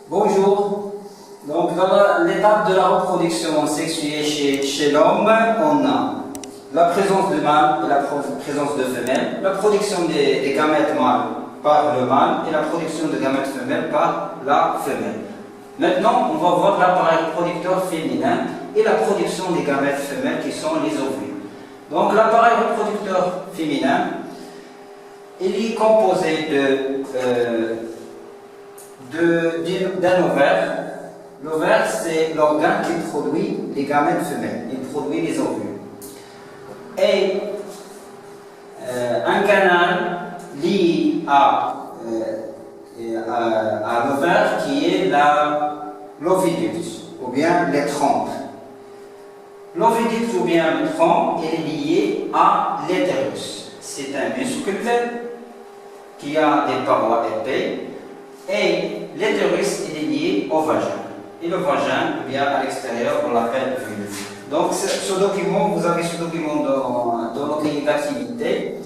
Bonjour. Donc, dans l'étape de la reproduction sexuée chez l'homme, on a la présence de mâle et la présence de femelle, la production des gamètes mâles par le mâle et la production de gamètes femelles par la femelle. Maintenant, on va voir l'appareil reproducteur féminin et la production des gamètes femelles qui sont les ovules. Donc, l'appareil reproducteur féminin, il est composé d'un ovaire. L'ovaire, c'est l'organe qui produit les gamètes femelles, il produit les ovules. Et un canal lié à l'ovaire qui est l'oviducte, ou bien les trompes. L'oviducte ou bien le trompe est lié à l'utérus. C'est un muscle qui a des parois épais et l'utérus est lié au vagin. Et le vagin, bien à l'extérieur, on l'appelle vulve. Donc ce document, vous avez ce document dans le cahier d'activité.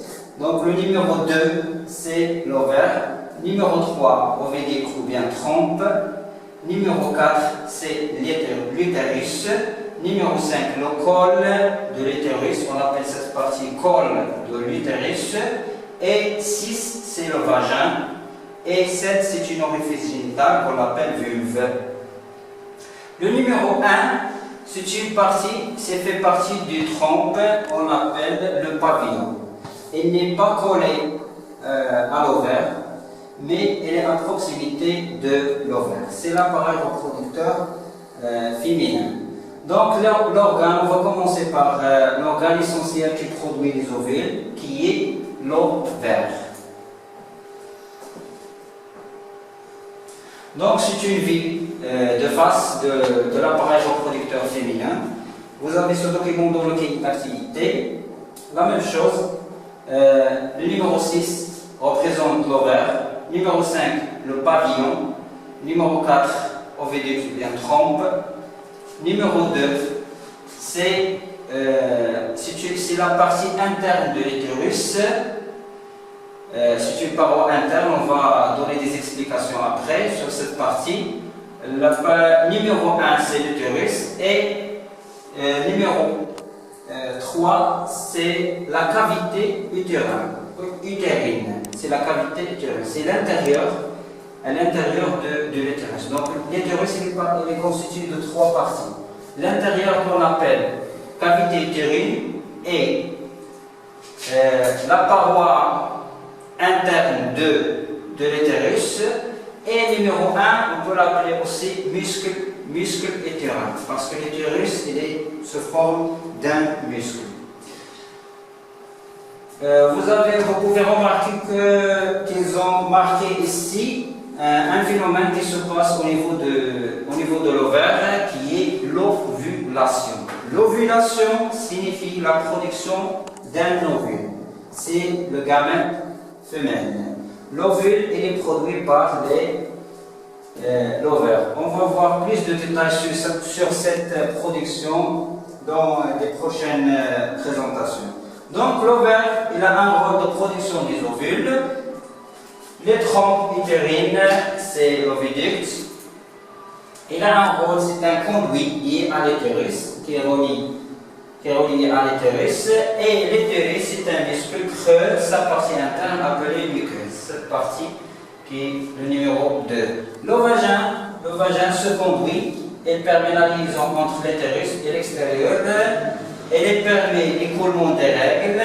Donc le numéro 2, c'est l'ovaire. Numéro 3, oviducte ou bien trompe. Numéro 4, c'est l'utérus. Numéro 5, le col de l'utérus. On appelle cette partie col de l'utérus. Et 6, c'est le vagin. Et 7, c'est une orifice génitale qu'on appelle vulve. Le numéro 1, c'est fait partie du trompe, on l'appelle le pavillon. Il n'est pas collé à l'ovaire, mais il est à proximité de l'ovaire. C'est l'appareil reproducteur féminin. Donc l'organe, on va commencer par l'organe essentiel qui produit les ovules, qui est l'ovaire. Donc c'est une vue de face de l'appareil reproducteur féminin. Vous avez ce document dans le cahier d'activité. La même chose, le numéro 6 représente l'ovaire, numéro 5 le pavillon, numéro 4 oviducte ou bien trompe, numéro 2 c'est la partie interne de l'utérus. C'est une paroi interne, on va donner des explications après sur cette partie. Numéro 1 c'est l'utérus et numéro 3 c'est la cavité utérine. C'est la cavité utérine, c'est à l'intérieur de l'utérus. Donc l'utérus il est constitué de 3 parties. L'intérieur qu'on appelle cavité utérine et la paroi interne de l'utérus, et numéro 1, on peut l'appeler aussi muscle utérin, parce que l'utérus se forme d'un muscle. Vous pouvez remarquer qu'ils ont marqué ici un phénomène qui se passe au niveau de l'ovaire, qui est l'ovulation. L'ovulation signifie la production d'un ovule. C'est le gamète femelle. L'ovule est produit par l'ovaire. On va voir plus de détails sur cette production dans les prochaines présentations. Donc l'ovaire, il a un rôle de production des ovules. Les trompes utérines, c'est l'oviducte. Il a un rôle, c'est un conduit lié à l'utérus qui est relié à l'utérus, et l'utérus c'est un muscle creux, sa partie interne appelée muqueuse, cette partie qui est le numéro 2. Le vagin se conduit, il permet la liaison entre l'utérus et l'extérieur, il permet l'écoulement des règles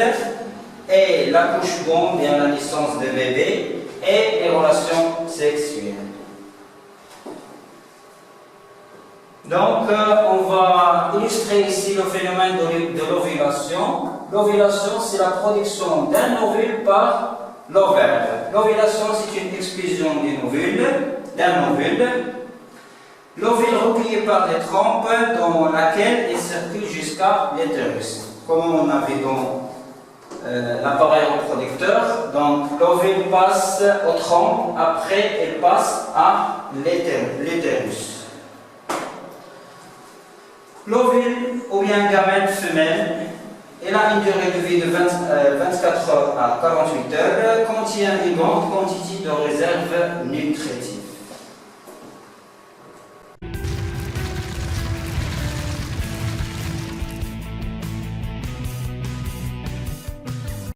et l'accouchement, bien la naissance de bébé et les relations sexuelles. Donc, on va illustrer ici le phénomène de l'ovulation. L'ovulation, c'est la production d'un ovule par l'ovaire. L'ovulation, c'est une expulsion d'un ovule. L'ovule recueilli par les trompes dans laquelle il circule jusqu'à l'utérus. Comme on avait dans l'appareil reproducteur, donc l'ovule passe aux trompes, après il passe à l'utérus. L'ovule ou bien gamète femelle, elle a une durée de vie de 24 heures à 48 heures, contient une grande quantité de réserves nutritives.